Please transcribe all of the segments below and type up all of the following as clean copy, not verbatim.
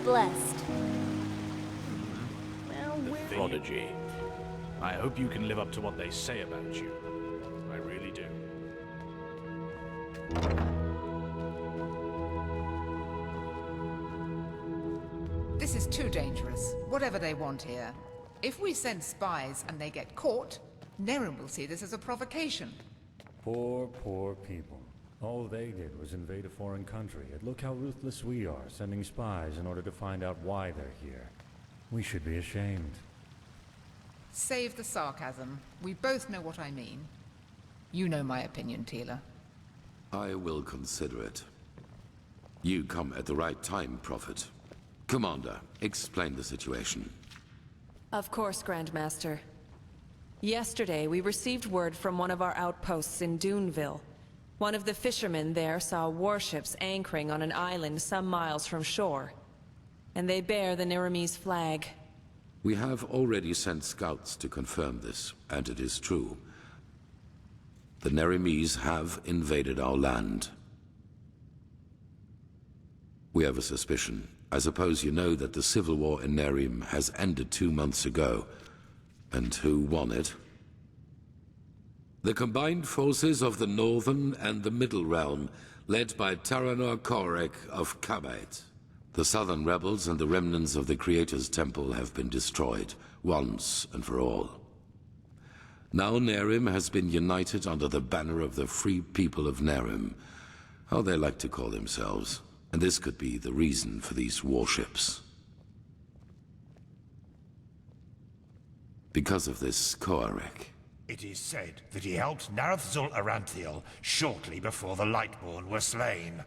blessed. The prodigy. I hope you can live up to what they say about you. I really do. This is too dangerous, whatever they want here. If we send spies and they get caught, Nerim will see this as a provocation. Poor, poor people. All they did was invade a foreign country, and look how ruthless we are, sending spies in order to find out why they're here. We should be ashamed. Save the sarcasm. We both know what I mean. You know my opinion, Tila. I will consider it. You come at the right time, Prophet. Commander, explain the situation. Of course, Grandmaster. Yesterday, we received word from one of our outposts in Duneville. One of the fishermen there saw warships anchoring on an island some miles from shore. And they bear the Nerimese flag. We have already sent scouts to confirm this, and it is true. The Nerimese have invaded our land. We have a suspicion. I suppose you know that the civil war in Nerim has ended 2 months ago. And who won it? The combined forces of the Northern and the Middle Realm, led by Taranor Korek of Kabait. The Southern rebels and the remnants of the Creator's Temple have been destroyed, once and for all. Now Nerim has been united under the banner of the Free People of Nerim, how they like to call themselves. And this could be the reason for these warships. Because of this Korek. It is said that he helped Narathzul Aranthiel shortly before the Lightborn were slain.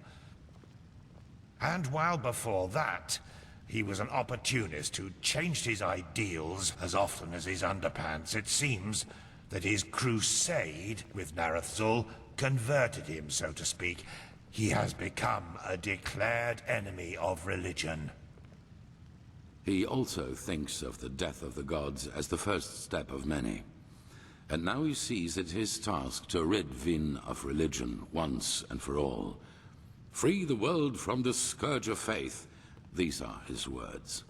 And while before that, he was an opportunist who changed his ideals as often as his underpants, it seems that his crusade with Narathzul converted him, so to speak. He has become a declared enemy of religion. He also thinks of the death of the gods as the first step of many. And now he sees it his task to rid Vin of religion once and for all. Free the world from the scourge of faith. These are his words.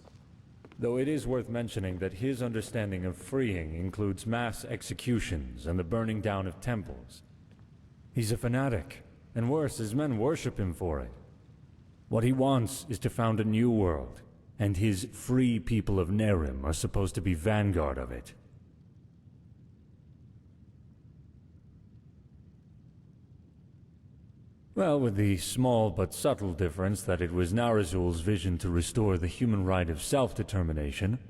Though it is worth mentioning that his understanding of freeing includes mass executions and the burning down of temples. He's a fanatic, and worse, his men worship him for it. What he wants is to found a new world, and his free people of Nerim are supposed to be vanguard of it. Well, with the small but subtle difference that it was Narazul's vision to restore the human right of self-determination,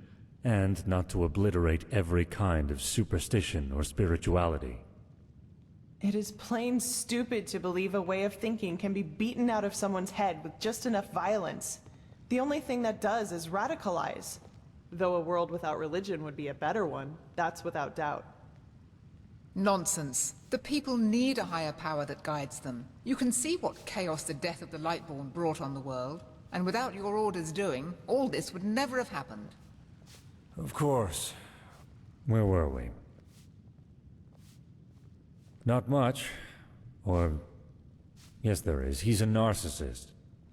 and not to obliterate every kind of superstition or spirituality. It is plain stupid to believe a way of thinking can be beaten out of someone's head with just enough violence. The only thing that does is radicalize. Though a world without religion would be a better one, that's without doubt. Nonsense. The people need a higher power that guides them. You can see what chaos the death of the Lightborn brought on the world, and without your orders doing, all this would never have happened. Of course. Where were we? Not much. Or... yes, there is. He's a narcissist.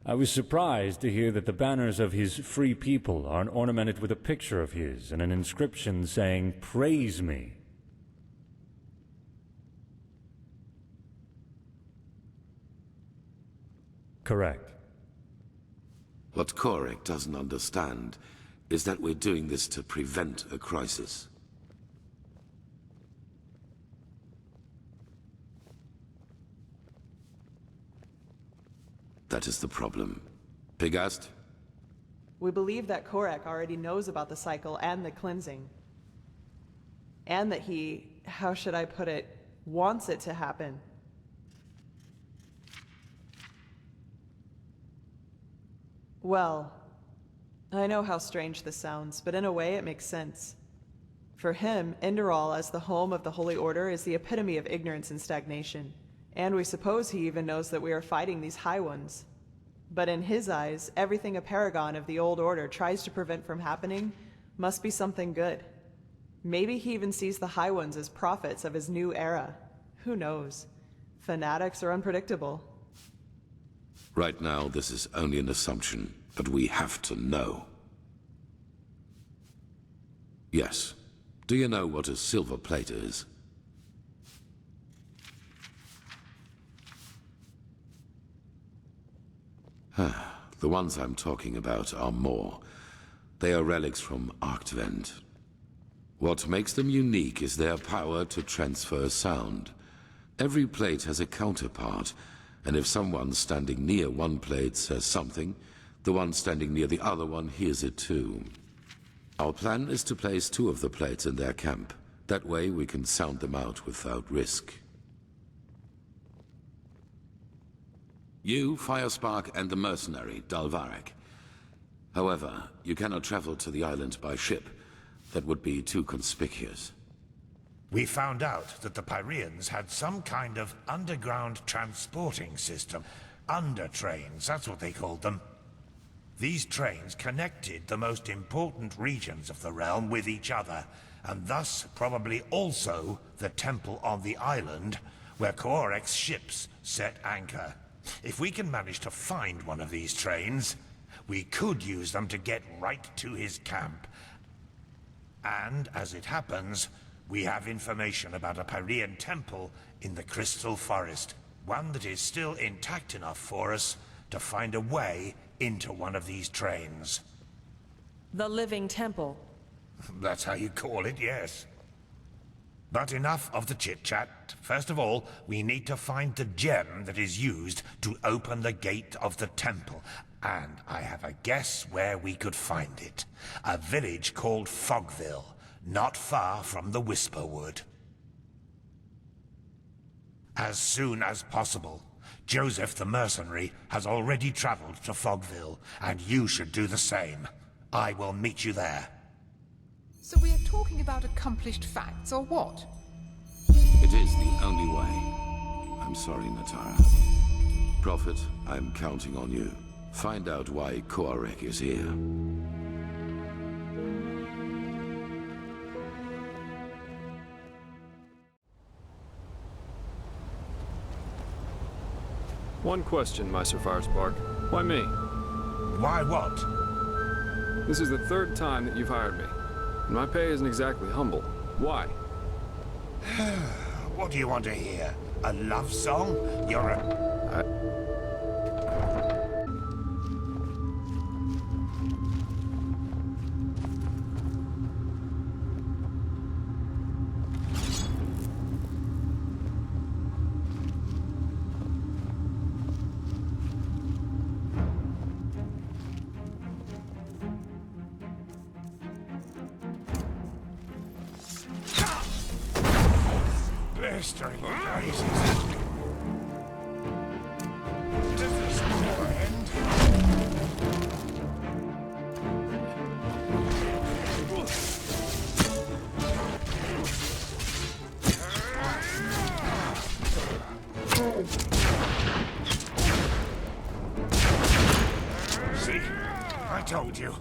I was surprised to hear that the banners of his free people are ornamented with a picture of his and an inscription saying, "Praise me." Correct. What Korek doesn't understand is that we're doing this to prevent a crisis. That is the problem. Pigast? We believe that Korek already knows about the cycle and the cleansing. And that he, how should I put it, wants it to happen. Well, I know how strange this sounds, but in a way it makes sense. For him, Enderal as the home of the Holy Order is the epitome of ignorance and stagnation. And we suppose he even knows that we are fighting these High Ones. But in his eyes, everything a paragon of the Old Order tries to prevent from happening must be something good. Maybe he even sees the High Ones as prophets of his new era. Who knows? Fanatics are unpredictable. Right now, this is only an assumption. but we have to know. Yes. Do you know what a silver plate is? The ones I'm talking about are more. They are relics from Arctvent. What makes them unique is their power to transfer sound. Every plate has a counterpart, and if someone standing near one plate says something, the one standing near the other one hears it too. Our plan is to place 2 of the plates in their camp. That way we can sound them out without risk. You, Firespark, and the mercenary, Dalvarek. However, you cannot travel to the island by ship. That would be too conspicuous. We found out that the Pyreans had some kind of underground transporting system. Undertrains, that's what they called them. These trains connected the most important regions of the realm with each other, and thus probably also the temple on the island where Korek's ships set anchor. If we can manage to find one of these trains, we could use them to get right to his camp. And, as it happens, we have information about a Pyrean temple in the Crystal Forest. One that is still intact enough for us to find a way into one of these trains. The Living Temple. That's how you call it, yes. But enough of the chit-chat. First of all, we need to find the gem that is used to open the gate of the temple. And I have a guess where we could find it. A village called Fogville, not far from the Whisperwood. As soon as possible. Joseph the mercenary has already traveled to Fogville, and you should do the same. I will meet you there. So we are talking about accomplished facts, or what? It is the only way. I'm sorry, Natara. Prophet, I'm counting on you. Find out why Korek is here. One question, Meister Firespark. Why me? Why what? This is the 3rd time that you've hired me, and my pay isn't exactly humble. Why? What do you want to hear? A love song? You're a... Blistering daisies. Does this never end? See? I told you.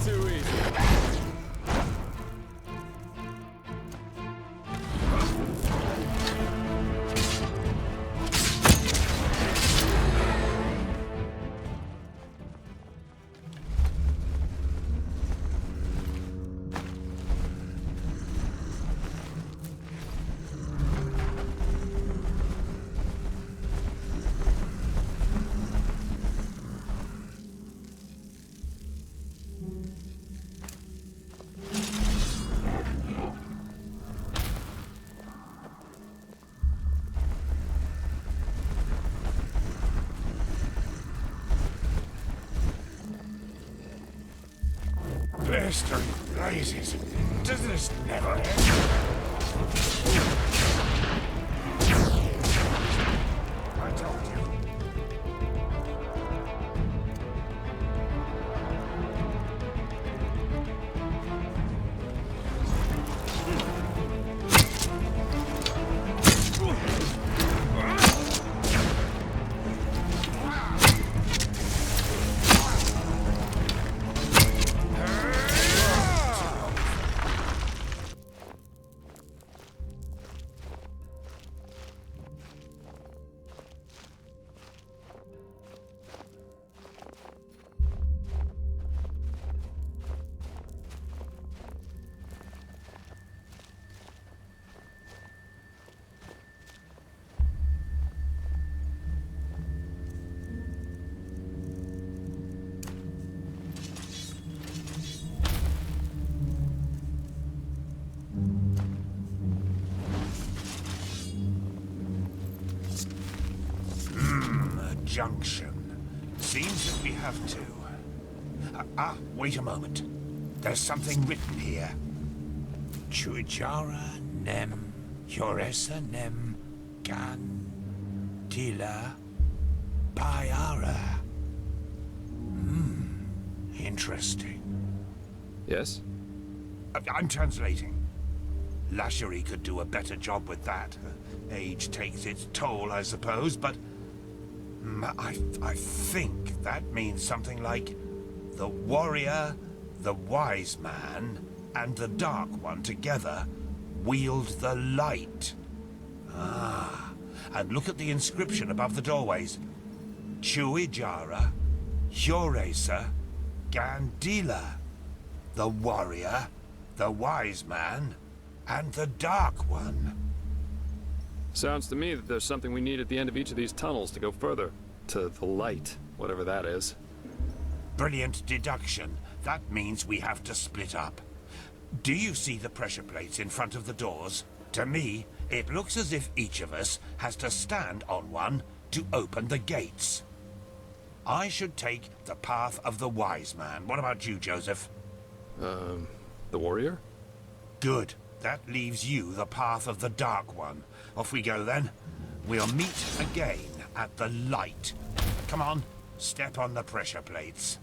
too easy. Blistering blazes. Does this never end? I told you. Junction. Seems that we have to. Wait a moment. There's something written here. Chuijara nem Yoresa nem gan tila Bayara. Interesting. Yes? I'm translating. Lashery could do a better job with that. Age takes its toll, I suppose, but I think that means something like the warrior, the wise man, and the dark one together wield the light. And look at the inscription above the doorways. Chuijara, Yoresa, Gandila. The warrior, the wise man, and the dark one. Sounds to me that there's something we need at the end of each of these tunnels to go further. To the light, whatever that is. Brilliant deduction. That means we have to split up. Do you see the pressure plates in front of the doors? To me, it looks as if each of us has to stand on one to open the gates. I should take the path of the wise man. What about you, Joseph? The warrior? Good. That leaves you the path of the dark one. Off we go then. We'll meet again at the light. Come on, step on the pressure plates.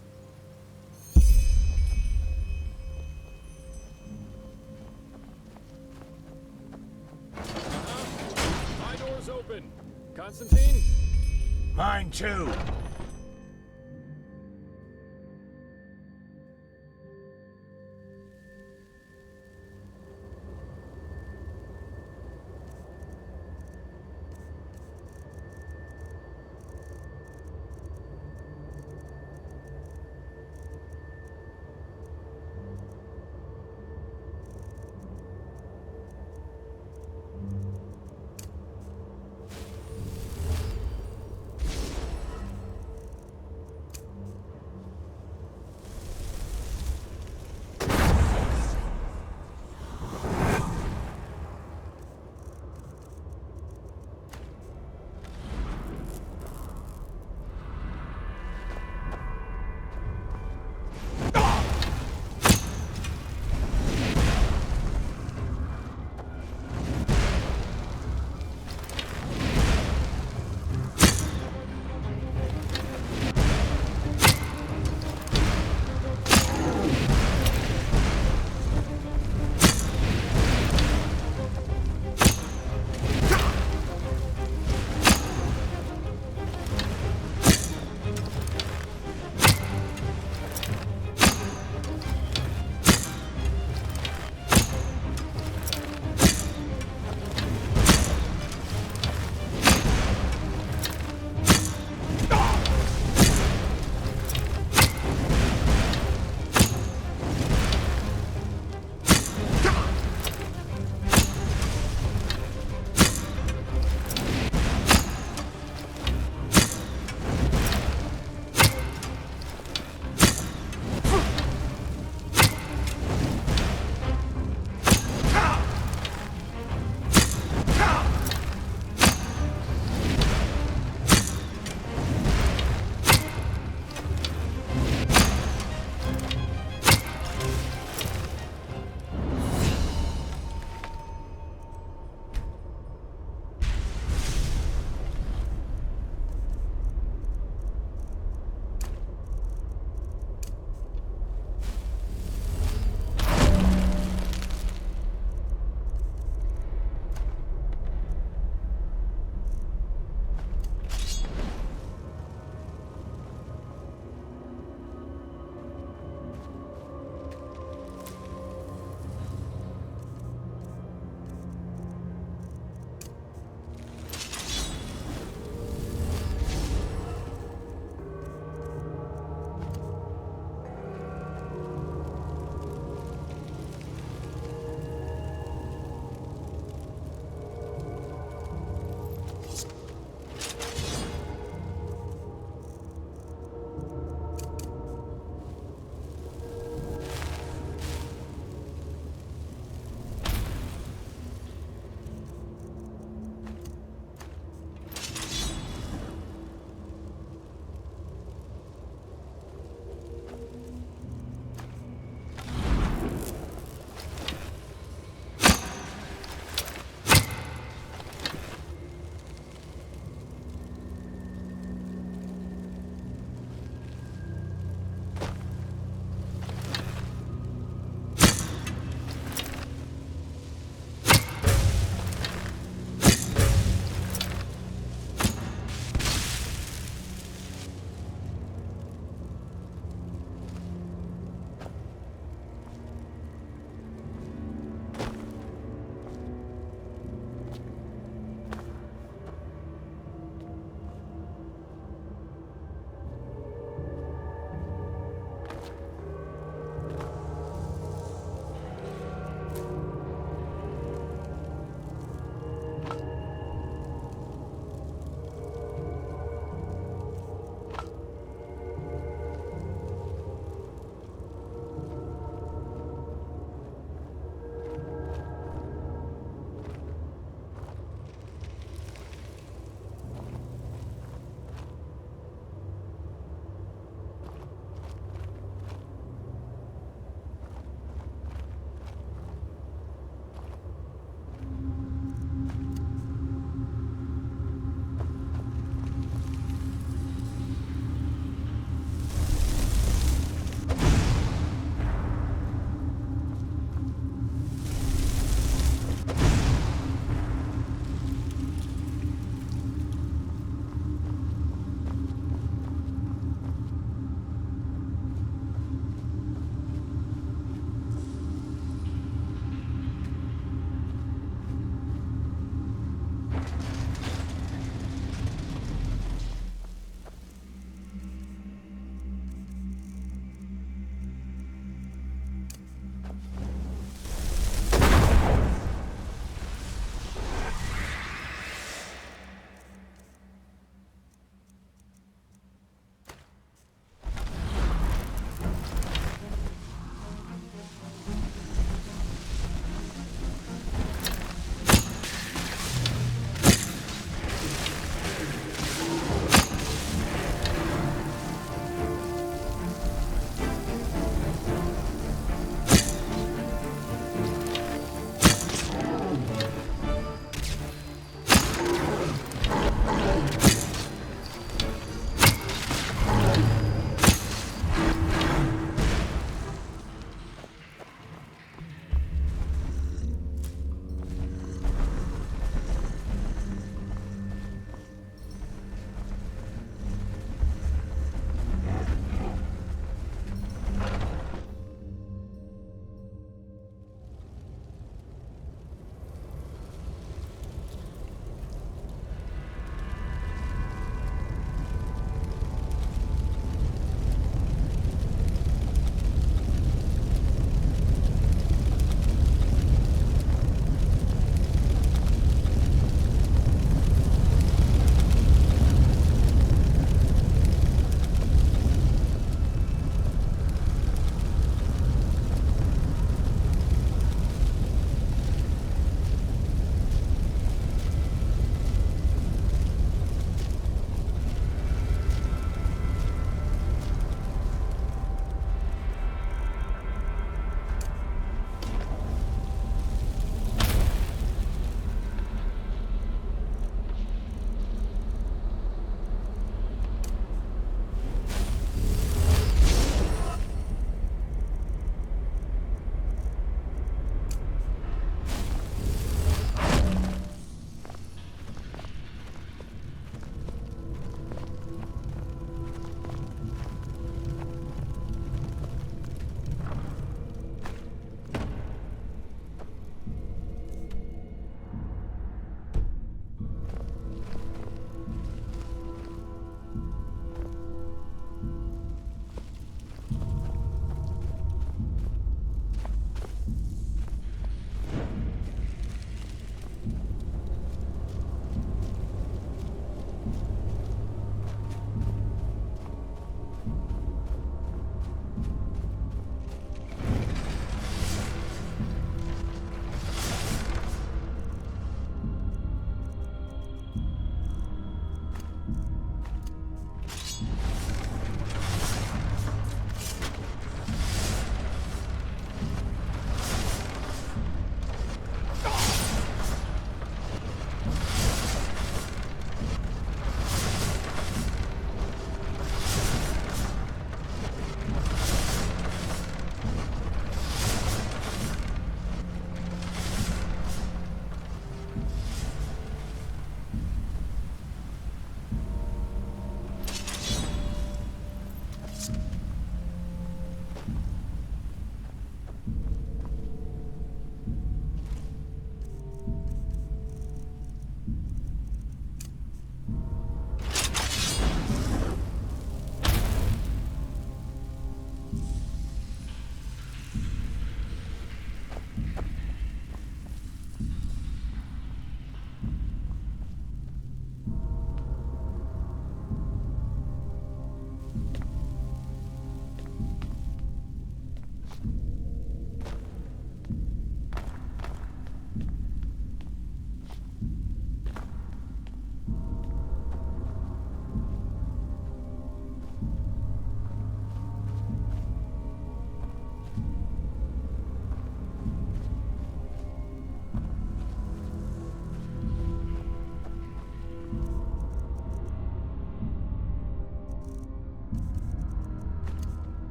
My door's open. Constantine? Mine too.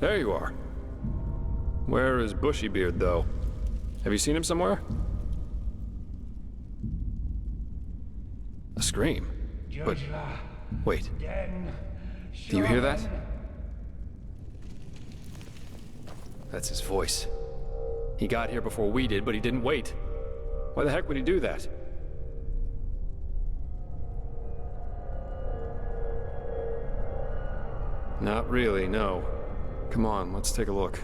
There you are. Where is Bushybeard, though? Have you seen him somewhere? A scream? But... wait. Do you hear that? That's his voice. He got here before we did, but he didn't wait. Why the heck would he do that? Not really, no. Come on, let's take a look.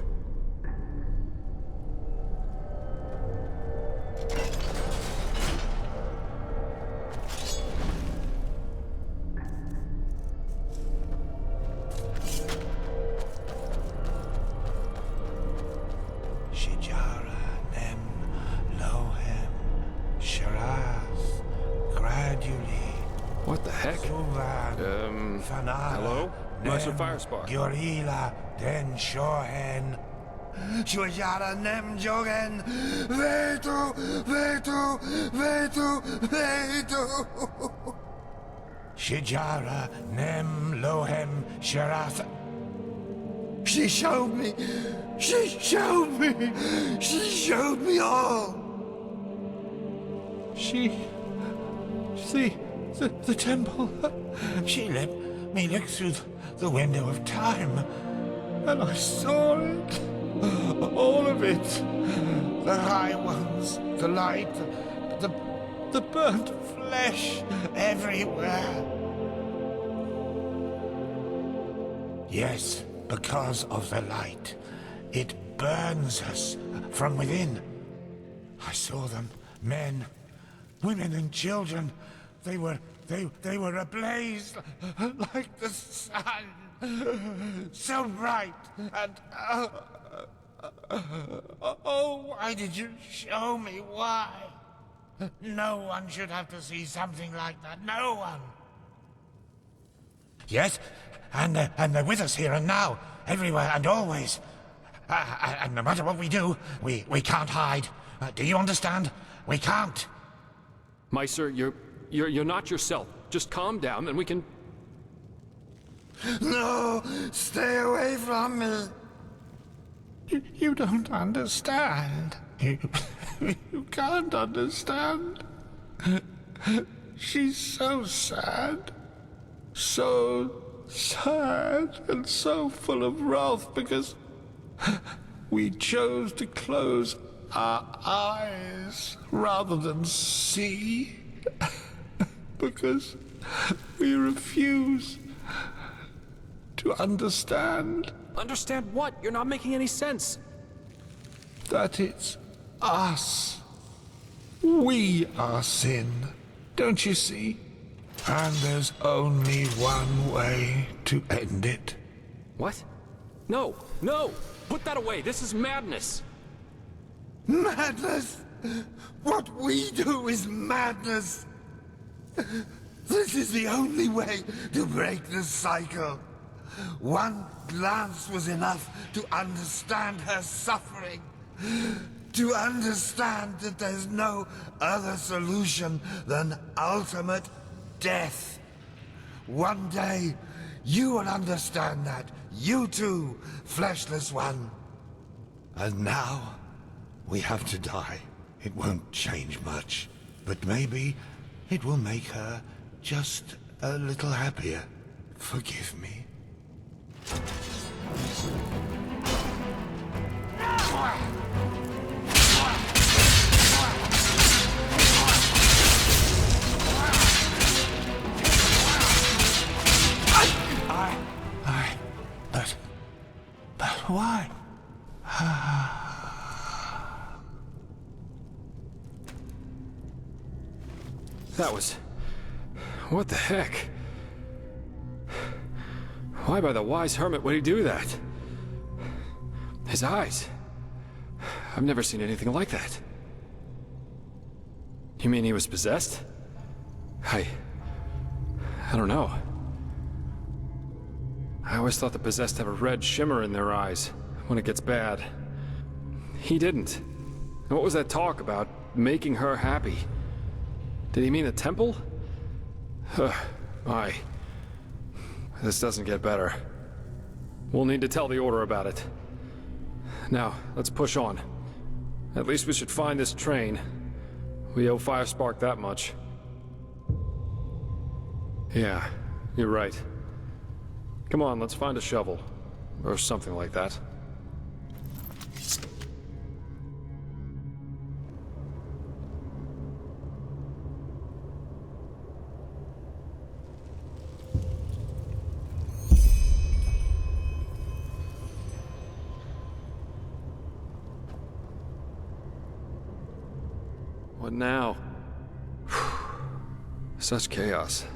What the heck? Hello? Master Firespark. Gorilla den Shohen. Shujara nem jogen. Vetu, vetu, vetu, vetu. Shijara nem lohem sharath. She showed me. She showed me. She showed me all. The temple. She let me look through the window of time, and I saw it. All of it. The high ones, the light, the burnt flesh everywhere. Yes, because of the light. It burns us from within. I saw them, men, women and children. They were ablaze like the sun, so bright and oh, why did you show me? Why? No one should have to see something like that. No one. Yes, and they're with us here and now, everywhere and always. And no matter what we do, we can't hide. Do you understand? We can't. Meister, you're not yourself. Just calm down and we can... No, stay away from me. You don't understand. You can't understand. She's so sad. So sad and so full of wrath because we chose to close our eyes rather than see. Because we refuse to understand. Understand what? You're not making any sense. That it's us. We are sin. Don't you see? And there's only one way to end it. What? No, no! Put that away! This is madness! Madness? What we do is madness. This is the only way to break the cycle. One glance was enough to understand her suffering. To understand that there's no other solution than ultimate death. One day, you will understand that. You too, fleshless one. And now, we have to die. It won't change much, but maybe it will make her just a little happier. Forgive me. But why? That was... what the heck? Why by the wise hermit would he do that? His eyes... I've never seen anything like that. You mean he was possessed? I don't know. I always thought the possessed have a red shimmer in their eyes when it gets bad. He didn't. And what was that talk about making her happy? Did he mean the temple? My. This doesn't get better. We'll need to tell the Order about it. Now, let's push on. At least we should find this train. We owe Firespark that much. Yeah, you're right. Come on, let's find a shovel. Or something like that. What now? Such chaos.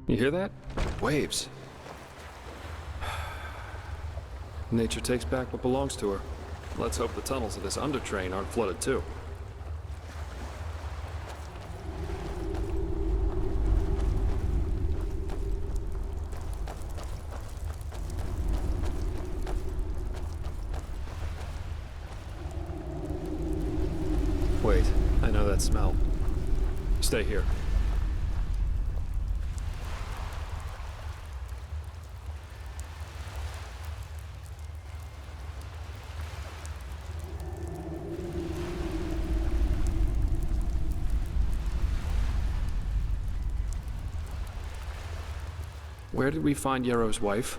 You hear that? Waves. Nature takes back what belongs to her. Let's hope the tunnels of this undertrain aren't flooded too. Wait, I know that smell. Stay here. Where did we find Yarrow's wife?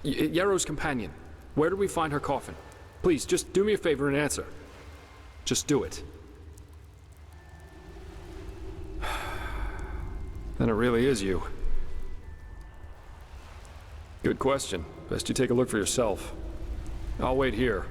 Yarrow's companion. Where did we find her coffin? Please, just do me a favor and answer. Just do it. Then it really is you. Good question. Best you take a look for yourself. I'll wait here.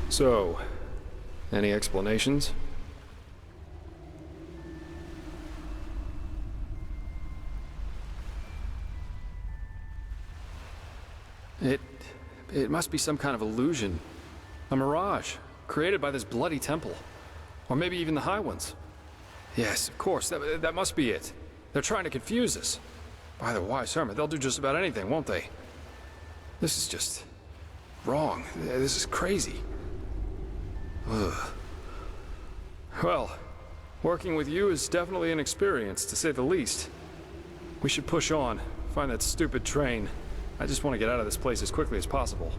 So, any explanations? It must be some kind of illusion. A mirage, created by this bloody temple. Or maybe even the High Ones. Yes, of course, that must be it. They're trying to confuse us. By the wise hermit, they'll do just about anything, won't they? This is just wrong. This is crazy. Ugh. Well, working with you is definitely an experience, to say the least. We should push on, find that stupid train. I just want to get out of this place as quickly as possible.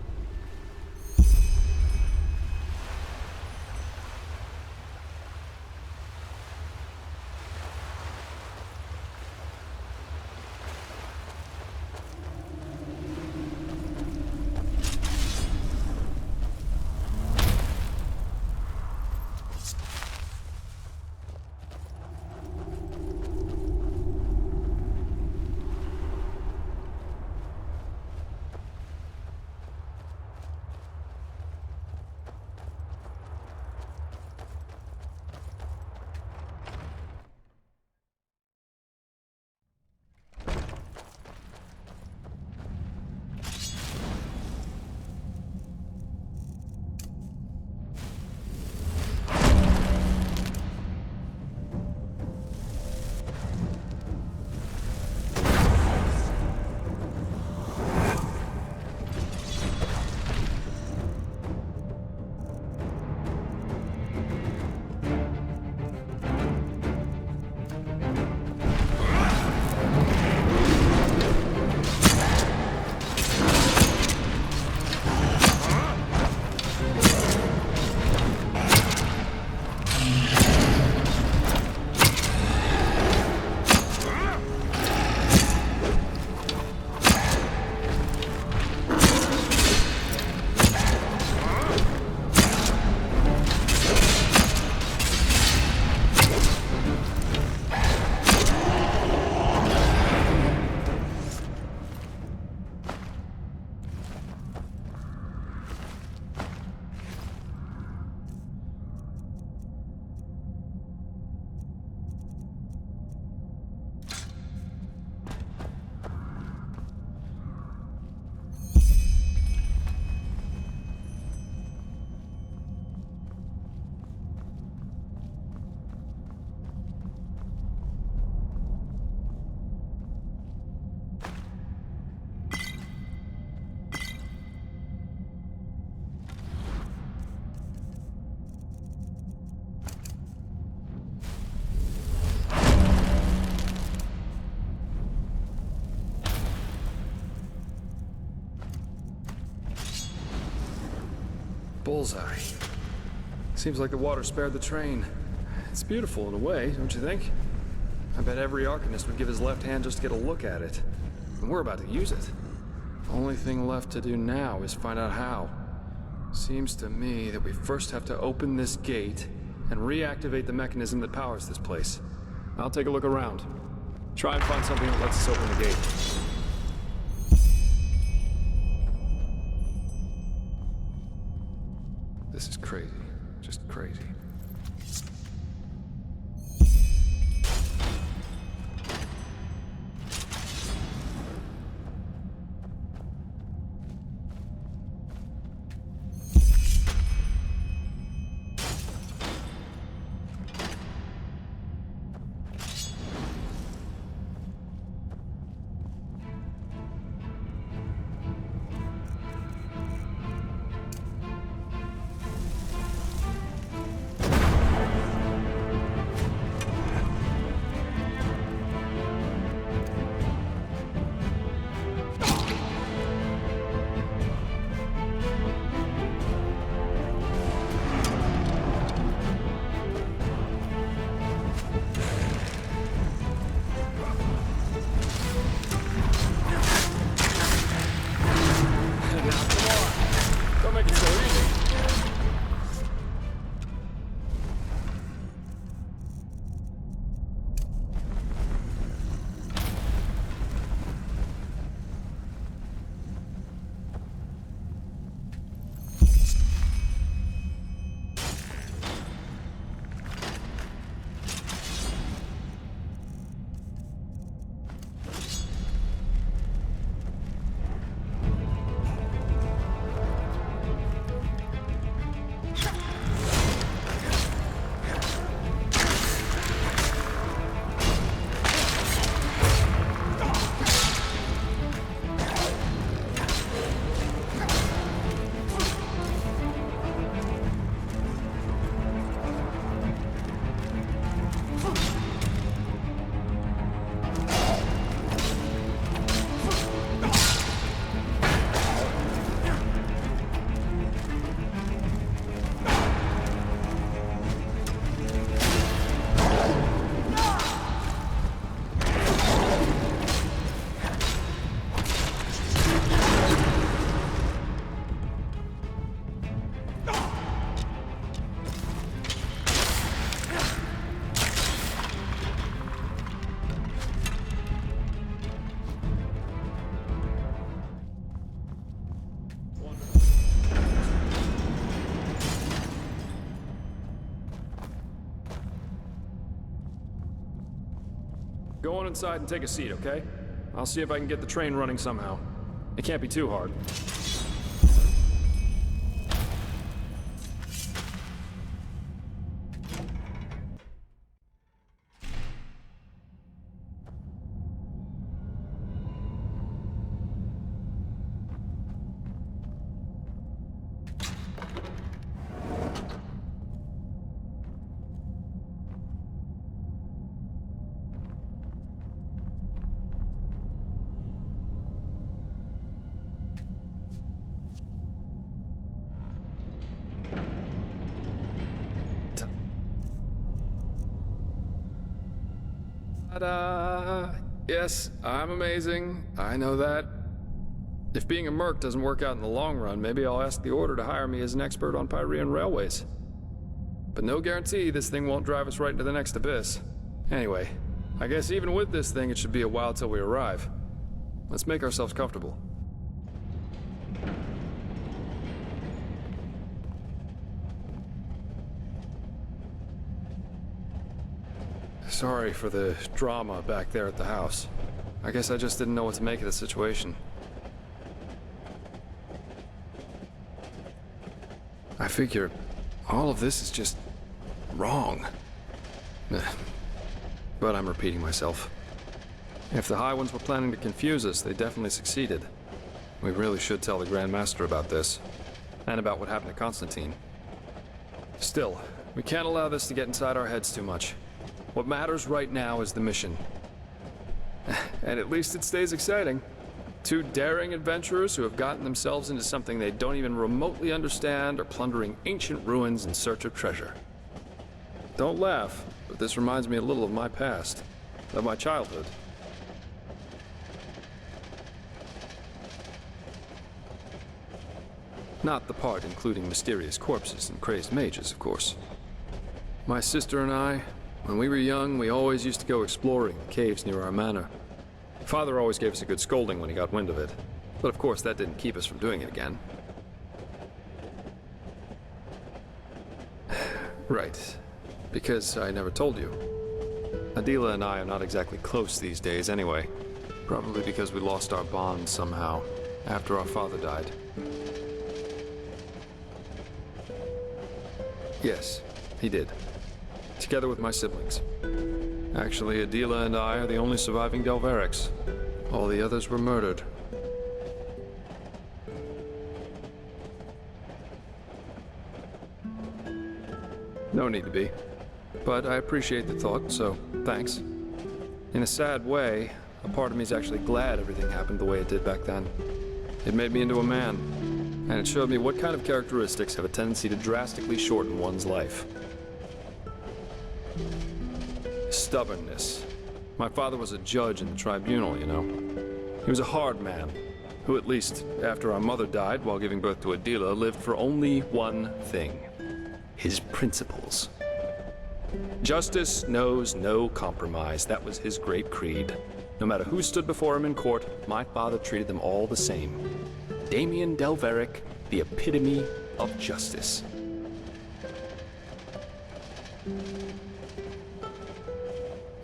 Bullseye. Seems like the water spared the train. It's beautiful in a way, don't you think? I bet every Arcanist would give his left hand just to get a look at it. And we're about to use it. Only thing left to do now is find out how. Seems to me that we first have to open this gate and reactivate the mechanism that powers this place. I'll take a look around. Try and find something that lets us open the gate. This is crazy. Just crazy. Go on inside and take a seat, okay? I'll see if I can get the train running somehow. It can't be too hard. Ta-da! Yes, I'm amazing. I know that. If being a merc doesn't work out in the long run, maybe I'll ask the Order to hire me as an expert on Pyrean railways. But no guarantee this thing won't drive us right into the next abyss. Anyway, I guess even with this thing, it should be a while till we arrive. Let's make ourselves comfortable. Sorry for the drama back there at the house. I guess I just didn't know what to make of the situation. I figure all of this is just wrong. But I'm repeating myself. If the High Ones were planning to confuse us, they definitely succeeded. We really should tell the Grand Master about this, and about what happened to Constantine. Still, we can't allow this to get inside our heads too much. What matters right now is the mission. And at least it stays exciting. Two daring adventurers who have gotten themselves into something they don't even remotely understand are plundering ancient ruins in search of treasure. Don't laugh, but this reminds me a little of my past, of my childhood. Not the part including mysterious corpses and crazed mages, of course. My sister and I, when we were young, we always used to go exploring in caves near our manor. Father always gave us a good scolding when he got wind of it, but of course that didn't keep us from doing it again. Right, because I never told you. Adela and I are not exactly close these days anyway, probably because we lost our bond somehow after our father died. Yes, he did. Together with my siblings. Actually, Adela and I are the only surviving Delverics. All the others were murdered. No need to be. But I appreciate the thought, so thanks. In a sad way, a part of me is actually glad everything happened the way it did back then. It made me into a man, and it showed me what kind of characteristics have a tendency to drastically shorten one's life. Stubbornness. My father was a judge in the tribunal, you know. He was a hard man, who at least, after our mother died while giving birth to Adela, lived for only one thing. His principles. Justice knows no compromise. That was his great creed. No matter who stood before him in court, my father treated them all the same. Damien Delveric, the epitome of justice.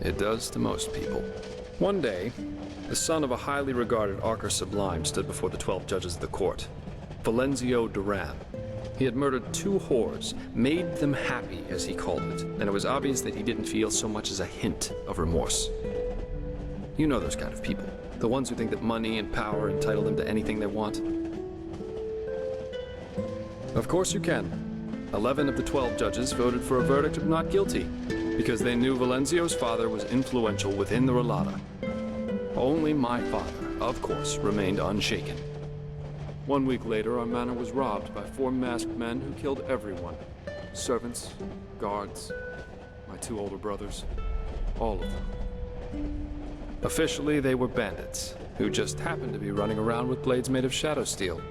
It does to most people. One day, the son of a highly regarded Archer Sublime stood before the 12 judges of the court. Valenzio Duran. He had murdered 2 whores, made them happy, as he called it, and it was obvious that he didn't feel so much as a hint of remorse. You know those kind of people. The ones who think that money and power entitle them to anything they want. Of course you can. 11 of the 12 judges voted for a verdict of not guilty, because they knew Valenzio's father was influential within the Relata. Only my father, of course, remained unshaken. 1 week later, our manor was robbed by 4 masked men who killed everyone. Servants, guards, my 2 older brothers, all of them. Officially, they were bandits, who just happened to be running around with blades made of shadow steel.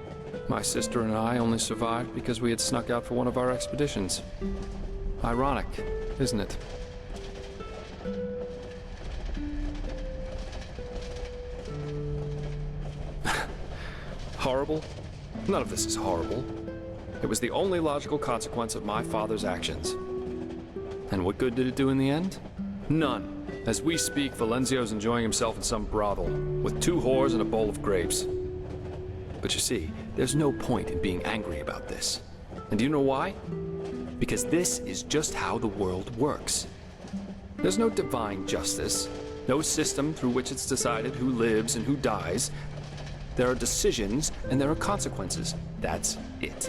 My sister and I only survived because we had snuck out for one of our expeditions. Ironic, isn't it? Horrible? None of this is horrible. It was the only logical consequence of my father's actions. And what good did it do in the end? None. As we speak, Valenzio's enjoying himself in some brothel, with 2 whores and a bowl of grapes. But you see, there's no point in being angry about this. And do you know why? Because this is just how the world works. There's no divine justice, no system through which it's decided who lives and who dies. There are decisions and there are consequences. That's it.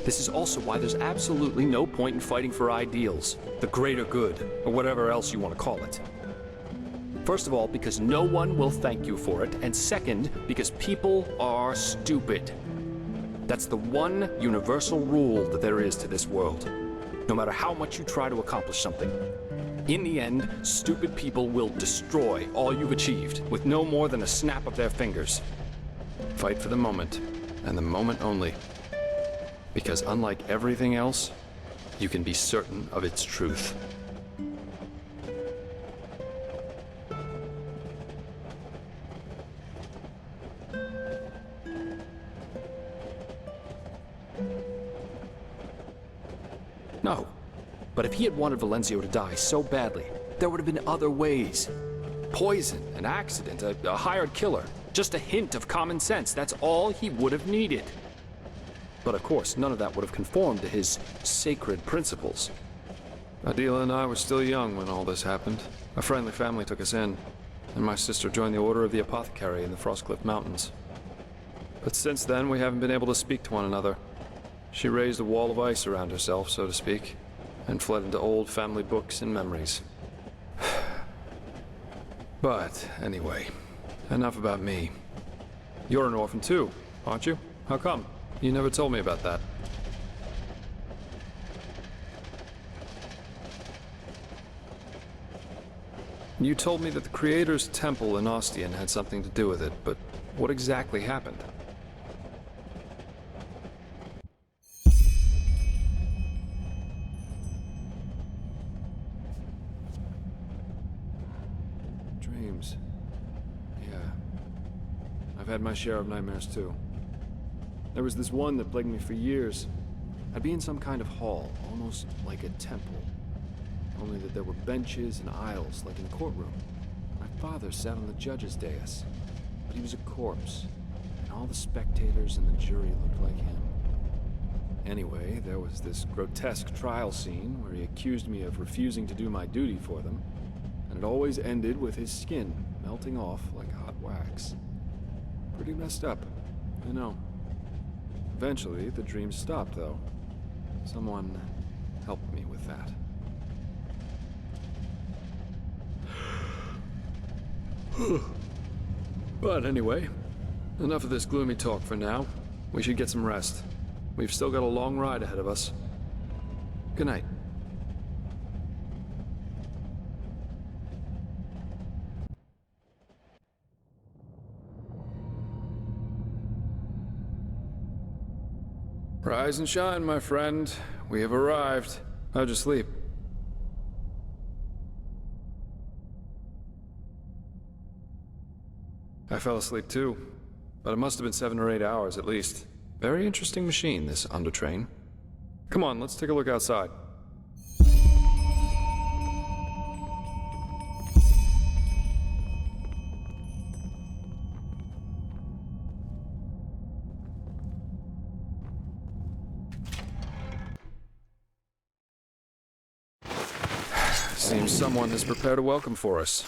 This is also why there's absolutely no point in fighting for ideals, the greater good, or whatever else you want to call it. First of all, because no one will thank you for it, and second, because people are stupid. That's the one universal rule that there is to this world. no matter how much you try to accomplish something. In the end, stupid people will destroy all you've achieved with no more than a snap of their fingers. Fight for the moment, and the moment only. Because unlike everything else, you can be certain of its truth. No. But if he had wanted Valenzio to die so badly, there would have been other ways. Poison, an accident, a hired killer. Just a hint of common sense. That's all he would have needed. But of course, none of that would have conformed to his sacred principles. Adela and I were still young when all this happened. A friendly family took us in, and my sister joined the Order of the Apothecary in the Frostcliff Mountains. But since then, we haven't been able to speak to one another. She raised a wall of ice around herself, so to speak, and fled into old family books and memories. But, anyway, enough about me. You're an orphan too, aren't you? How come? You never told me about that. You told me that the Creator's temple in Ostian had something to do with it, but what exactly happened? Dreams. Yeah. I've had my share of nightmares too. There was this one that plagued me for years. I'd be in some kind of hall, almost like a temple. Only that there were benches and aisles, like in a courtroom. My father sat on the judge's dais, but he was a corpse, and all the spectators in the jury looked like him. Anyway, there was this grotesque trial scene where he accused me of refusing to do my duty for them, and it always ended with his skin melting off like hot wax. Pretty messed up, I know. Eventually, the dreams stopped, though. Someone helped me with that. But anyway, enough of this gloomy talk for now. We should get some rest. We've still got a long ride ahead of us. Good night. Rise and shine, my friend. We have arrived. How'd you sleep? I fell asleep too, but it must have been 7 or 8 hours at least. Very interesting machine, this undertrain. Come on, let's take a look outside. Seems someone has prepared a welcome for us.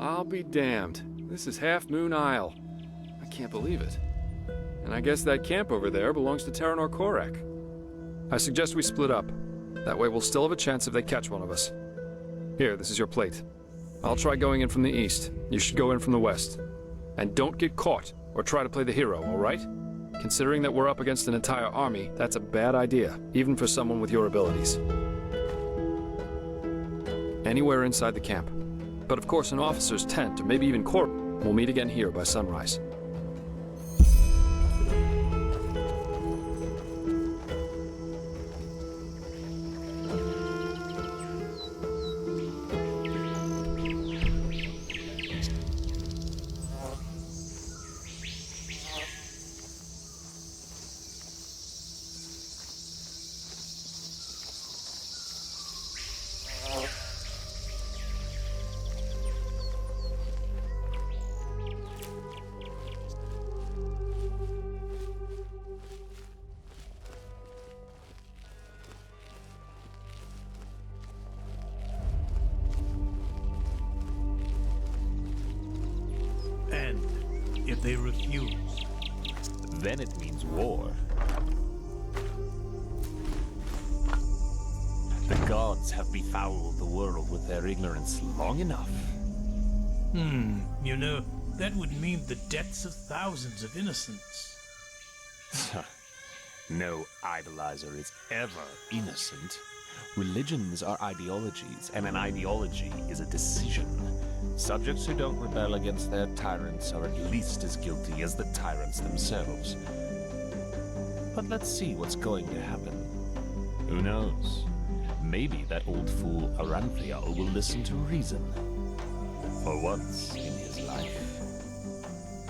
I'll be damned. This is Half Moon Isle. I can't believe it. And I guess that camp over there belongs to Terranor Korek. I suggest we split up. That way we'll still have a chance if they catch one of us. Here, this is your plate. I'll try going in from the east. You should go in from the west. And don't get caught, or try to play the hero, alright? Considering that we're up against an entire army, that's a bad idea, even for someone with your abilities. Anywhere inside the camp. But of course an officer's tent, or maybe even corp. We'll meet again here by sunrise. And if they refuse, Then it means war. The gods have befouled the world with their ignorance long enough. you know, that would mean the deaths of thousands of innocents. No idolizer is ever innocent. Religions are ideologies, and an ideology is a decision. Subjects who don't rebel against their tyrants are at least as guilty as the tyrants themselves. But let's see what's going to happen. Who knows? Maybe that old fool Aranthiel will listen to reason. For once in his life.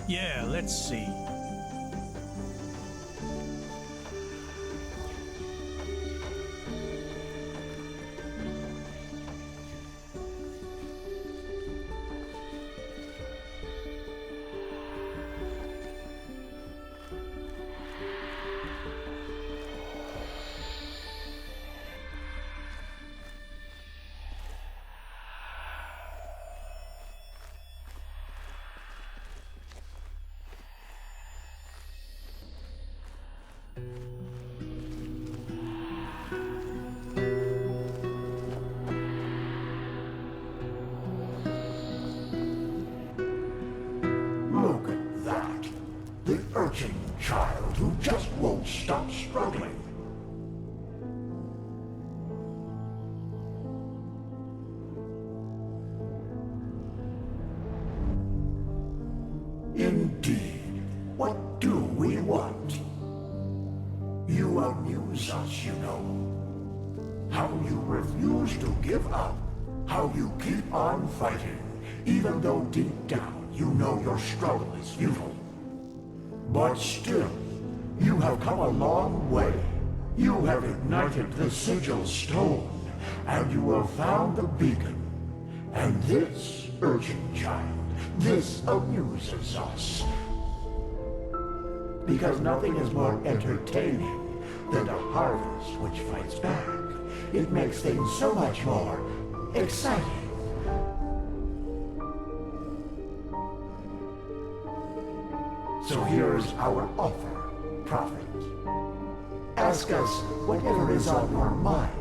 Yeah, let's see. Look at that. The urchin child who just won't stop struggling. Indeed. What do we want? You amuse us, you know. How you refuse to give up. How you keep on fighting, even though deep down you know your struggle is futile. But still, you have come a long way. You have ignited the sigil stone, and you have found the beacon. And this, urchin child, this amuses us. Because nothing is more entertaining than a harvest which fights back. It makes things so much more exciting. So here's our offer, Prophet. Ask us whatever is on your mind,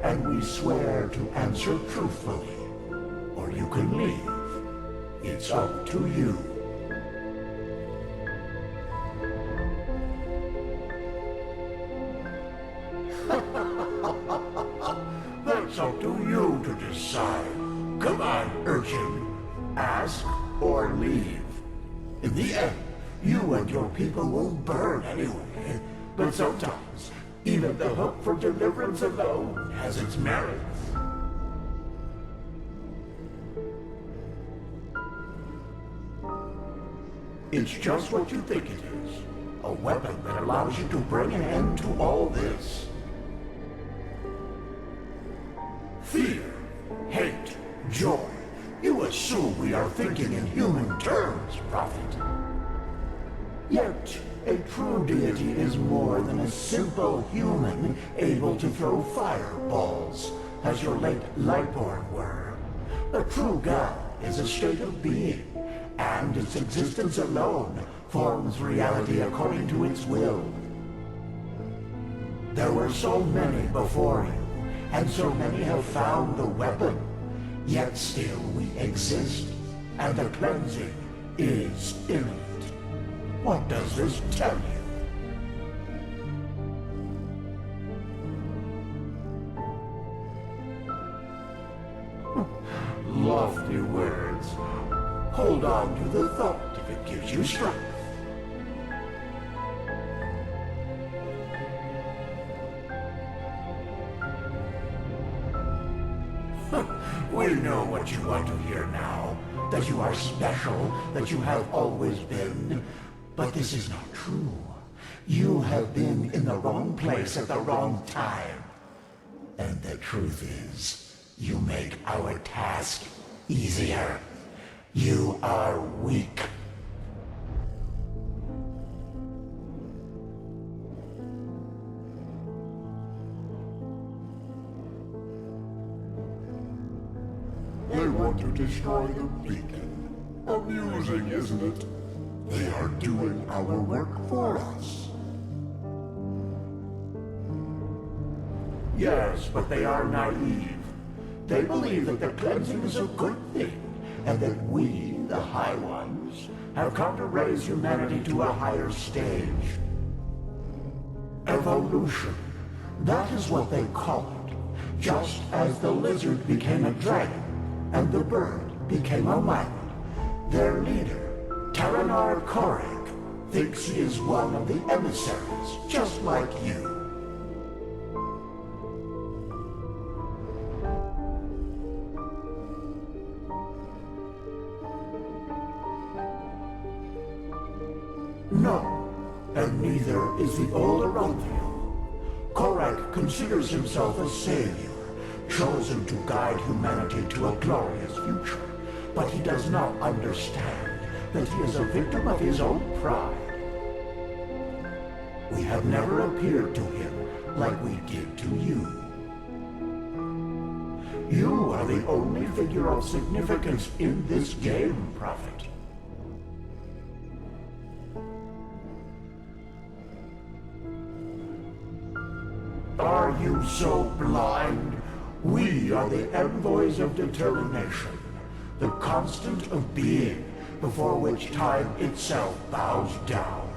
and we swear to answer truthfully. Or you can leave. It's up to you. That's up to you to decide. Come on, urchin. Ask or leave. In the end, you and your people will burn anyway. But sometimes, even the hope for deliverance alone has its merits. It's just what you think it is. A weapon that allows you to bring an end to all this. Fear, hate, joy. You assume we are thinking in human terms, Prophet. Yet, a true deity is more than a simple human able to throw fireballs, as your late Lightborn were. A true god is a state of being, and its existence alone forms reality according to its will. There were so many before you, and so many have found the weapon, yet still we exist, and the cleansing is imminent. What does this tell you? Lofty words. Hold on to the thought if it gives you strength. We know what you want to hear now. That you are special, that you have always been. But this is not true. You have been in the wrong place at the wrong time. And the truth is, you make our task easier. You are weak. They want to destroy the beacon. Amusing, isn't it? They are doing our work for us. Yes, but they are naive. They believe that the cleansing is a good thing, and that we, the High Ones, have come to raise humanity to a higher stage. Evolution. That is what they call it. Just as the lizard became a dragon, and the bird became a man. Their leader, Taranar Korek, thinks he is one of the emissaries, just like you. No, and neither is the old Aranthio. Korek considers himself a savior, chosen to guide humanity to a glorious future. But he does not understand that he is a victim of his own pride. We have never appeared to him like we did to you. You are the only figure of significance in this game, Prophet. Are you so blind? We are the envoys of determination, the constant of being, before which time itself bows down.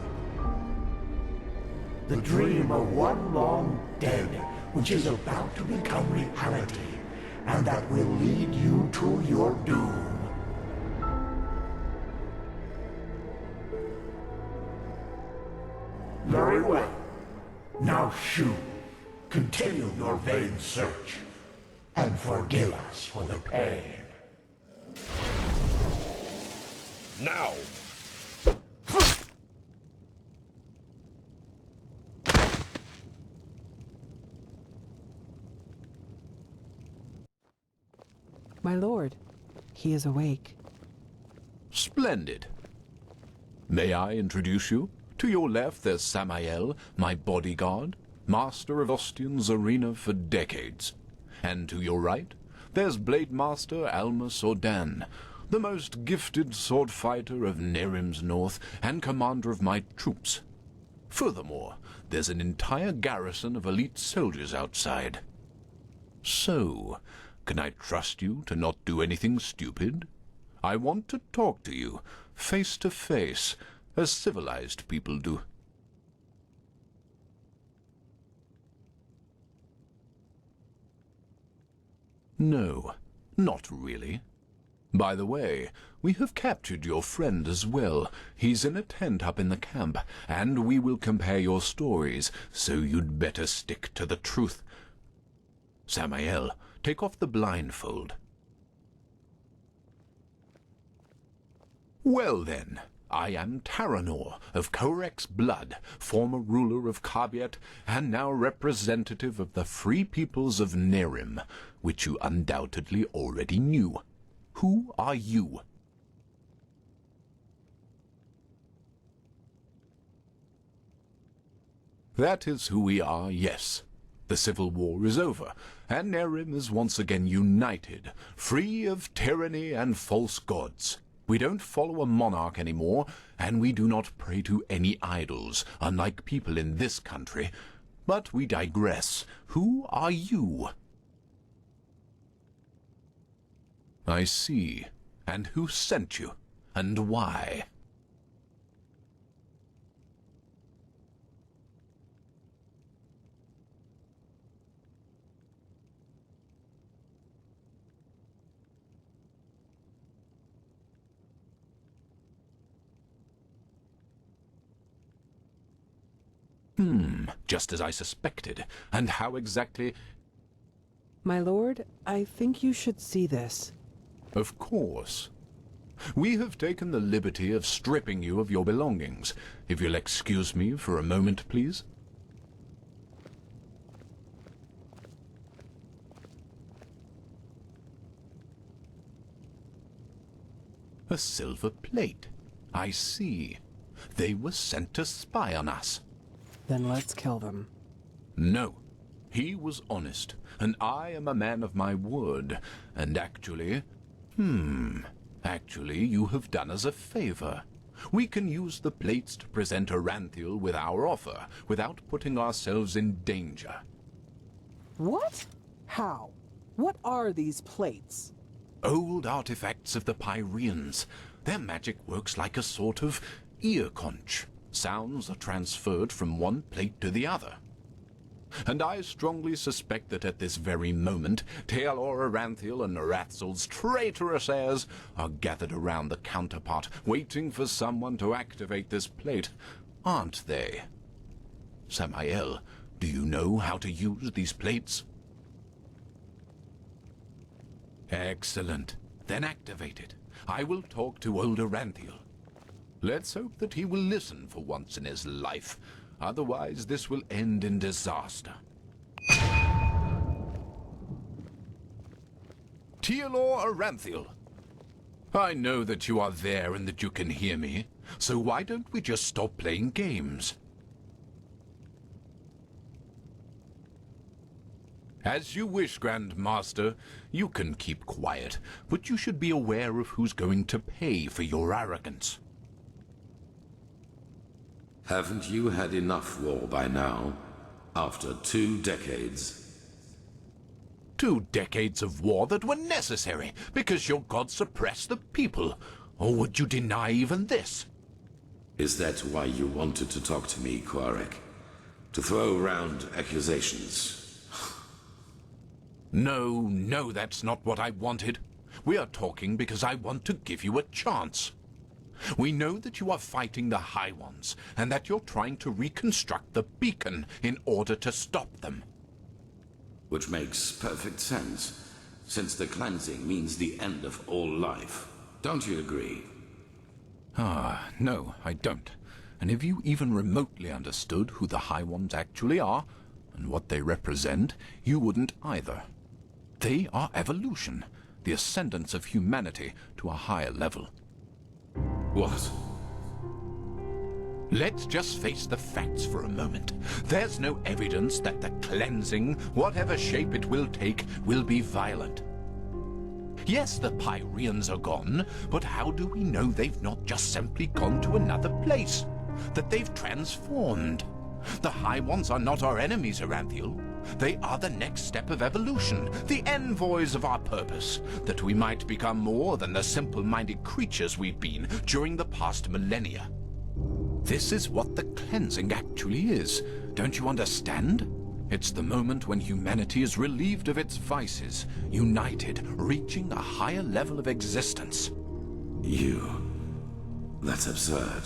The dream of one long dead, which is about to become reality, and that will lead you to your doom. Very well. Now shoot. Continue your vain search, and forgive us for the pain. Now! My lord, he is awake. Splendid. May I introduce you? To your left, there's Samael, my bodyguard, master of Ostian's arena for decades. And to your right, there's Blade Master Almus Ordan, the most gifted sword fighter of Nerim's north and commander of my troops. Furthermore, there's an entire garrison of elite soldiers outside. So, can I trust you to not do anything stupid? I want to talk to you, face to face, as civilized people do. No, not really. By the way, we have captured your friend as well. He's in a tent up in the camp, and we will compare your stories, so you'd better stick to the truth. Samael, take off the blindfold. Well then, I am Taranor of Korek's blood, former ruler of Kabiet, and now representative of the free peoples of Nerim, which you undoubtedly already knew. Who are you? That is who we are, yes. The civil war is over, and Nerim is once again united, free of tyranny and false gods. We don't follow a monarch anymore, and we do not pray to any idols, unlike people in this country. But we digress. Who are you? I see. And who sent you? And why? Just as I suspected. And how exactly... My lord, I think you should see this. Of course. We have taken the liberty of stripping you of your belongings. If you'll excuse me for a moment, please. A silver plate. I see. They were sent to spy on us. Then let's kill them. No. He was honest, and I am a man of my word. And actually... Actually, you have done us a favor. We can use the plates to present Aranthiel with our offer, without putting ourselves in danger. What? How? What are these plates? Old artifacts of the Pyreans. Their magic works like a sort of ear conch. Sounds are transferred from one plate to the other. And I strongly suspect that at this very moment, Taelor Aranthiel and Narathzul's traitorous heirs are gathered around the counterpart, waiting for someone to activate this plate, aren't they? Samael, do you know how to use these plates? Excellent. Then activate it. I will talk to old Aranthiel. Let's hope that he will listen for once in his life. Otherwise, this will end in disaster. Taelor Aranthiel. I know that you are there and that you can hear me, so why don't we just stop playing games? As you wish, Grand Master. You can keep quiet, but you should be aware of who's going to pay for your arrogance. Haven't you had enough war by now? After 2 decades? 2 decades of war that were necessary because your god suppressed the people. Or would you deny even this? Is that why you wanted to talk to me, Quarek? To throw around accusations? No, that's not what I wanted. We are talking because I want to give you a chance. We know that you are fighting the High Ones, and that you're trying to reconstruct the beacon in order to stop them. Which makes perfect sense, since the cleansing means the end of all life. Don't you agree? No, I don't. And if you even remotely understood who the High Ones actually are, and what they represent, you wouldn't either. They are evolution, the ascendance of humanity to a higher level. What? Let's just face the facts for a moment. There's no evidence that the cleansing, whatever shape it will take, will be violent. Yes, the Pyreans are gone, but how do we know they've not just simply gone to another place? That they've transformed? The High Ones are not our enemies, Aranthiel. They are the next step of evolution, the envoys of our purpose, that we might become more than the simple-minded creatures we've been during the past millennia. This is what the cleansing actually is. Don't you understand? It's the moment when humanity is relieved of its vices, united, reaching a higher level of existence. That's absurd.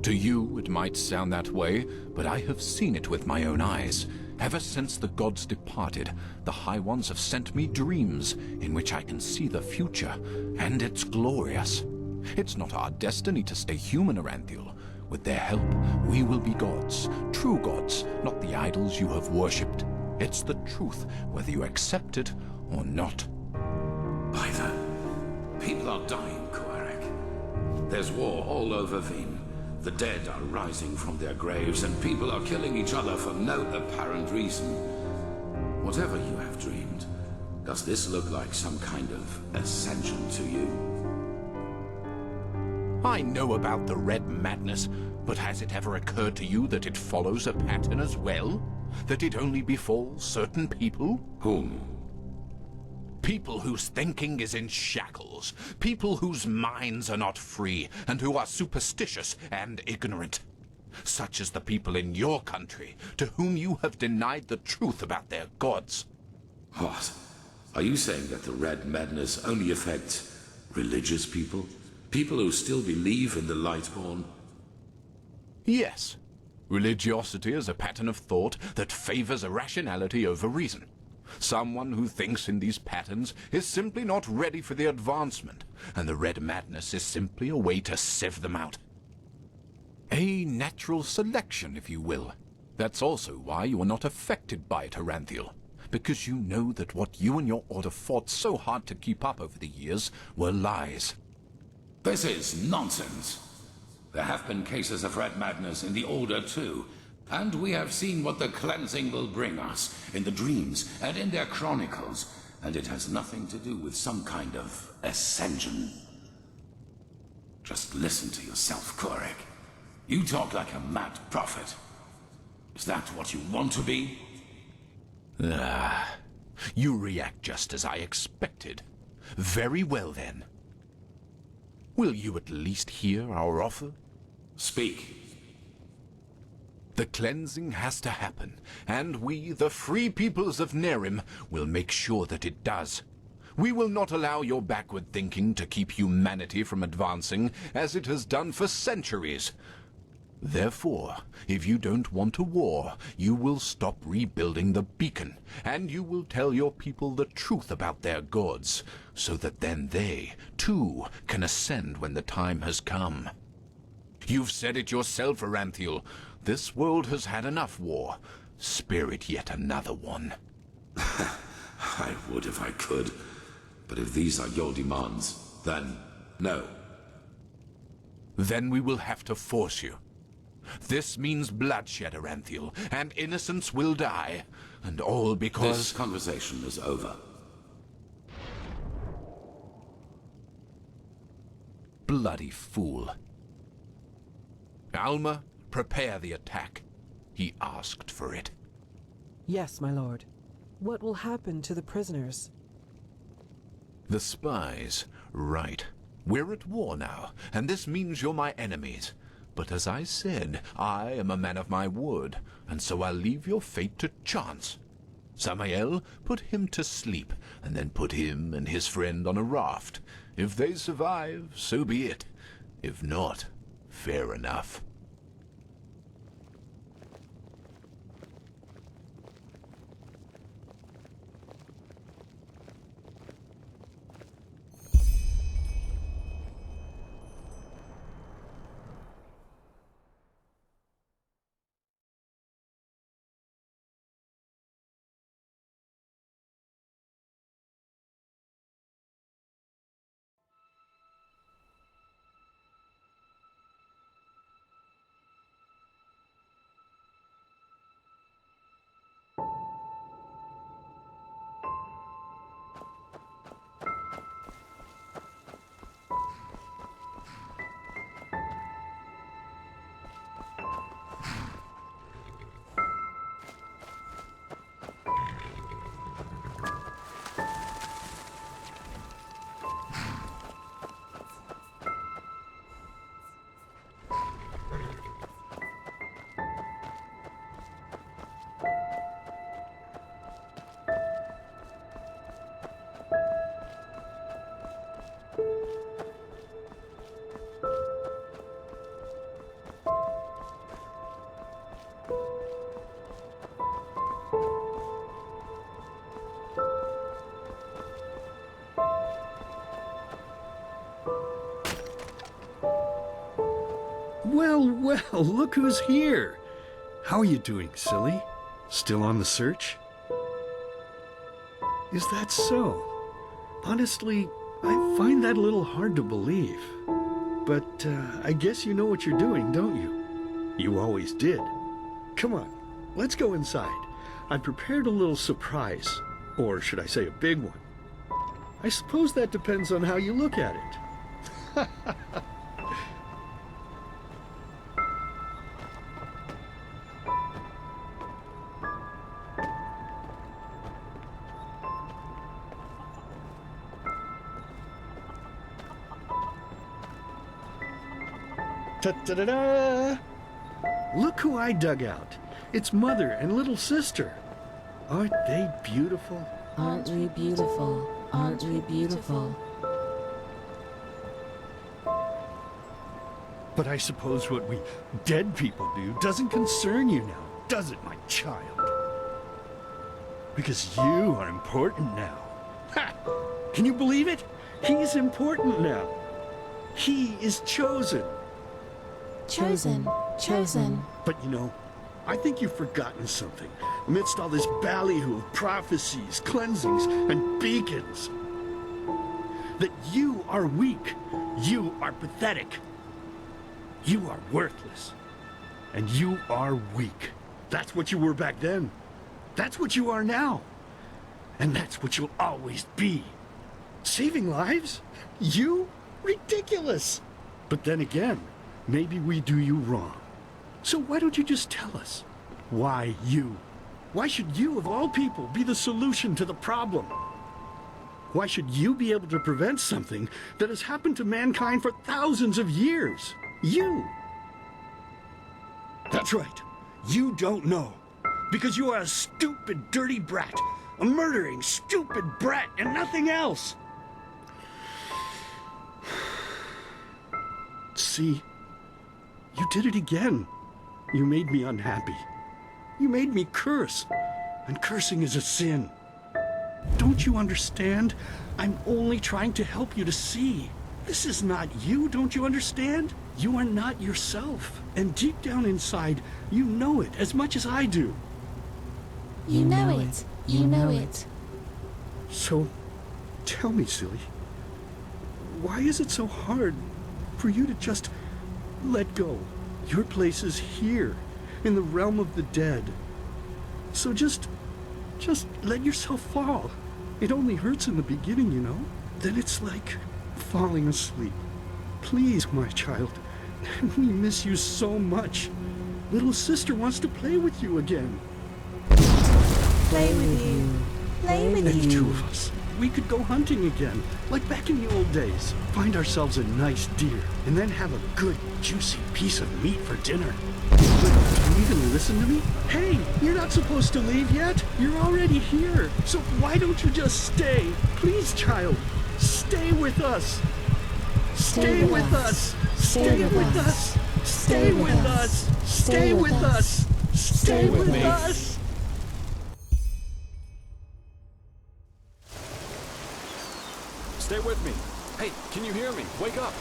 To you, it might sound that way, but I have seen it with my own eyes. Ever since the gods departed, the High Ones have sent me dreams in which I can see the future, and it's glorious. It's not our destiny to stay human, Aranthiel. With their help, we will be gods, true gods, not the idols you have worshipped. It's the truth, whether you accept it or not. By the... People are dying, Quarek. There's war all over Veen. The dead are rising from their graves, and people are killing each other for no apparent reason. Whatever you have dreamed, does this look like some kind of ascension to you? I know about the Red Madness, but has it ever occurred to you that it follows a pattern as well? That it only befalls certain people? Whom? People whose thinking is in shackles. People whose minds are not free, and who are superstitious and ignorant. Such as the people in your country, to whom you have denied the truth about their gods. What? Are you saying that the Red Madness only affects religious people? People who still believe in the Lightborn? Yes. Religiosity is a pattern of thought that favors irrationality over reason. Someone who thinks in these patterns is simply not ready for the advancement, and the Red Madness is simply a way to sieve them out. A natural selection, if you will. That's also why you are not affected by it, Aranthiel, because you know that what you and your order fought so hard to keep up over the years were lies. This is nonsense. There have been cases of Red Madness in the Order too, and we have seen what the cleansing will bring us in the dreams and in their chronicles, and it has nothing to do with some kind of ascension. Just listen to yourself, Korik. You talk like a mad prophet. Is that what you want to be? You react just as I expected. Very well then. Will you at least hear our offer? Speak. The cleansing has to happen, and we, the free peoples of Nerim, will make sure that it does. We will not allow your backward thinking to keep humanity from advancing, as it has done for centuries. Therefore, if you don't want a war, you will stop rebuilding the beacon, and you will tell your people the truth about their gods, so that then they, too, can ascend when the time has come. You've said it yourself, Aranthiel. This world has had enough war. Spare it yet another one. I would if I could, but if these are your demands, then no. Then we will have to force you. This means bloodshed, Aranthiel, and innocents will die, and all because... This conversation is over. Bloody fool. Alma, prepare the attack. He asked for it. Yes, my lord. What will happen to the prisoners? The spies, right. We're at war now, and this means you're my enemies. But as I said, I am a man of my word, and so I'll leave your fate to chance. Samael, put him to sleep, and then put him and his friend on a raft. If they survive, so be it. If not, fair enough. Well, look who's here. How are you doing, silly? Still on the search? Is that so? Honestly, I find that a little hard to believe. but I guess you know what you're doing, don't you? You always did. Come on, let's go inside. I've prepared a little surprise, or should I say a big one. I suppose that depends on how you look at it. Ta-da-da-da! Look who I dug out. It's Mother and little sister. Aren't they beautiful? Aren't we beautiful? Aren't we beautiful? But I suppose what we dead people do doesn't concern you now, does it, my child? Because you are important now. Ha! Can you believe it? He's important now. He is chosen. Chosen. Chosen. But you know, I think you've forgotten something. Amidst all this ballyhoo of prophecies, cleansings, and beacons. That you are weak. You are pathetic. You are worthless. And you are weak. That's what you were back then. That's what you are now. And that's what you'll always be. Saving lives? You? Ridiculous! But then again, maybe we do you wrong. So why don't you just tell us? Why you? Why should you, of all people, be the solution to the problem? Why should you be able to prevent something that has happened to mankind for thousands of years? You! That's right. You don't know. Because you are a stupid, dirty brat. A murdering, stupid brat and nothing else. See? You did it again. You made me unhappy. You made me curse. And cursing is a sin. Don't you understand? I'm only trying to help you to see. This is not you, don't you understand? You are not yourself. And deep down inside, you know it as much as I do. You know it. You know it. So, tell me, silly. Why is it so hard for you to just let go? Your place is here, in the realm of the dead. So just let yourself fall. It only hurts in the beginning, you know? Then it's like falling asleep. Please, my child. We miss you so much. Little sister wants to play with you again. Play with you. Play with And you. two of us. We could go hunting again, like back in the old days. Find ourselves a nice deer, and then have a good, juicy piece of meat for dinner. But do you even listen to me? Hey, you're not supposed to leave yet. You're already here. So why don't you just stay? Please, child, stay with us. Stay with us. Stay with us. Stay with us. Stay with us. Stay with us. Stay with me. Hey, can you hear me? Wake up.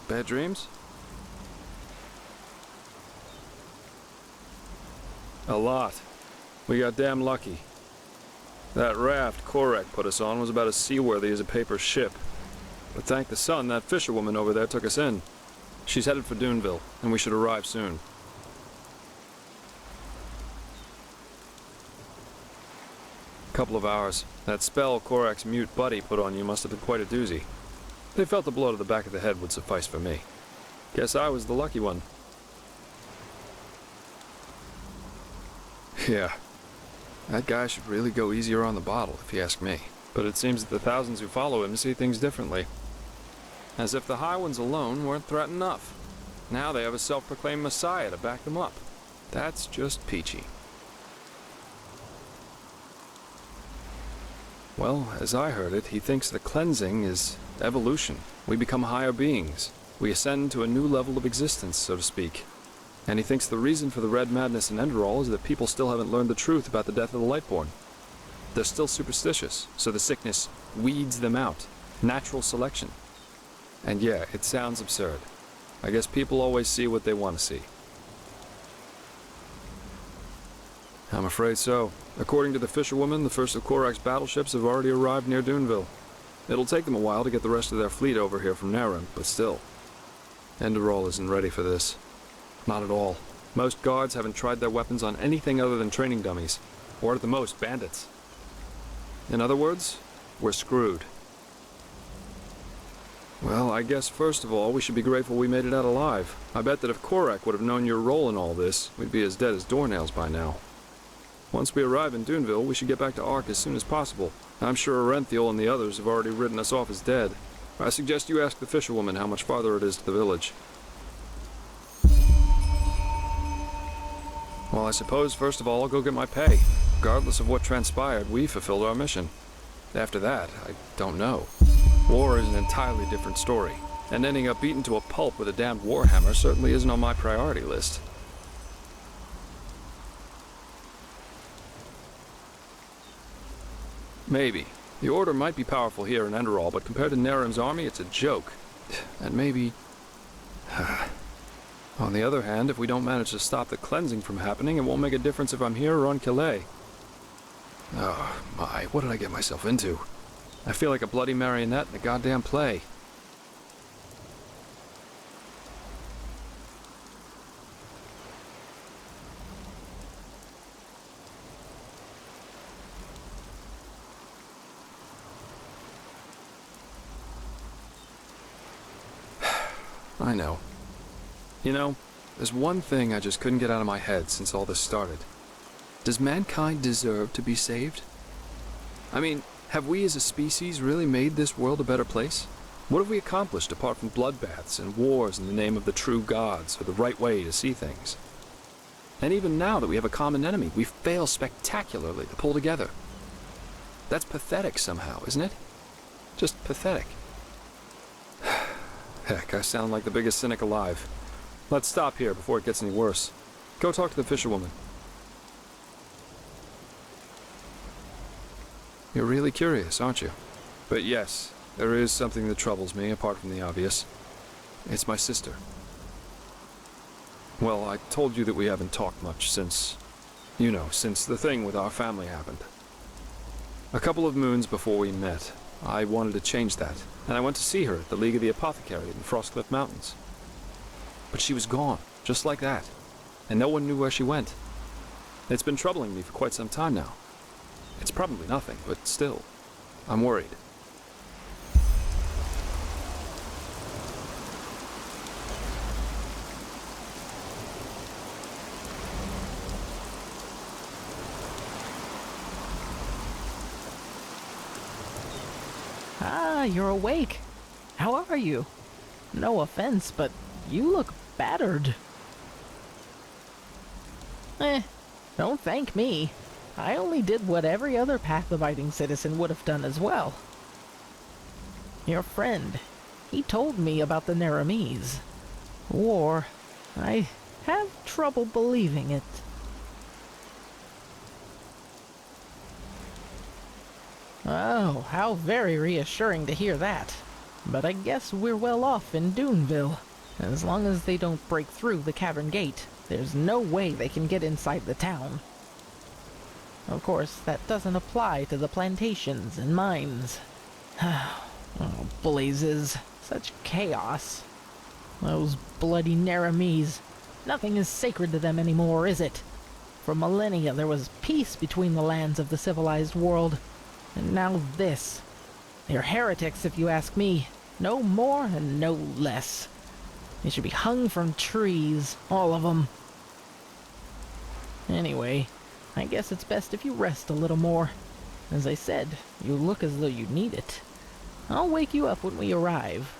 Bad dreams? A lot. We got damn lucky. That raft Korek put us on was about as seaworthy as a paper ship. But thank the sun, that fisherwoman over there took us in. She's headed for Duneville, and we should arrive soon. Couple of hours. That spell Korak's mute buddy put on you must have been quite a doozy. They felt a blow to the back of the head would suffice for me. Guess I was the lucky one. Yeah. That guy should really go easier on the bottle, if you ask me. But it seems that the thousands who follow him see things differently. As if the High Ones alone weren't threat enough. Now they have a self-proclaimed messiah to back them up. That's just peachy. Well, as I heard it, he thinks the cleansing is evolution. We become higher beings. We ascend to a new level of existence, so to speak. And he thinks the reason for the red madness in Enderal is that people still haven't learned the truth about the death of the Lightborn. They're still superstitious, so the sickness weeds them out. Natural selection. And yeah, it sounds absurd. I guess people always see what they want to see. I'm afraid so. According to the fisherwoman, the first of Korak's battleships have already arrived near Duneville. It'll take them a while to get the rest of their fleet over here from Nerim, but still. Enderal isn't ready for this. Not at all. Most guards haven't tried their weapons on anything other than training dummies, or at the most, bandits. In other words, we're screwed. Well, I guess first of all, we should be grateful we made it out alive. I bet that if Korak would have known your role in all this, we'd be as dead as doornails by now. Once we arrive in Duneville, we should get back to Ark as soon as possible. I'm sure Arenthiel and the others have already written us off as dead. I suggest you ask the fisherwoman how much farther it is to the village. Well, I suppose first of all I'll go get my pay. Regardless of what transpired, we fulfilled our mission. After that, I don't know. War is an entirely different story, and ending up beaten to a pulp with a damned warhammer certainly isn't on my priority list. Maybe. The Order might be powerful here in Enderal, but compared to Nerim's army, it's a joke. And maybe... On the other hand, if we don't manage to stop the cleansing from happening, it won't make a difference if I'm here or on Calais. Oh, my, what did I get myself into? I feel like a bloody marionette in a goddamn play. I know. You know, there's one thing I just couldn't get out of my head since all this started. Does mankind deserve to be saved? I mean, have we as a species really made this world a better place? What have we accomplished apart from bloodbaths and wars in the name of the true gods or the right way to see things? And even now that we have a common enemy, we fail spectacularly to pull together. That's pathetic somehow, isn't it? Just pathetic. Heck, I sound like the biggest cynic alive. Let's stop here before it gets any worse. Go talk to the fisherwoman. You're really curious, aren't you? But yes, there is something that troubles me, apart from the obvious. It's my sister. Well, I told you that we haven't talked much since... You know, since the thing with our family happened. A couple of moons before we met, I wanted to change that, and I went to see her at the League of the Apothecary in the Frostcliff Mountains. But she was gone, just like that, and no one knew where she went. It's been troubling me for quite some time now. It's probably nothing, but still, I'm worried. Ah, you're awake. How are you? No offense, but you look battered. Don't thank me. I only did what every other path-abiding citizen would have done as well. Your friend, he told me about the Nerimese. War. I have trouble believing it. Oh, how very reassuring to hear that. But I guess we're well off in Duneville. As long as they don't break through the cavern gate, there's no way they can get inside the town. Of course, that doesn't apply to the plantations and mines. Oh, blazes. Such chaos. Those bloody Nerimese. Nothing is sacred to them anymore, is it? For millennia there was peace between the lands of the civilized world. And now this. They're heretics, if you ask me. No more and no less. They should be hung from trees, all of them. Anyway, I guess it's best if you rest a little more. As I said, you look as though you need it. I'll wake you up when we arrive.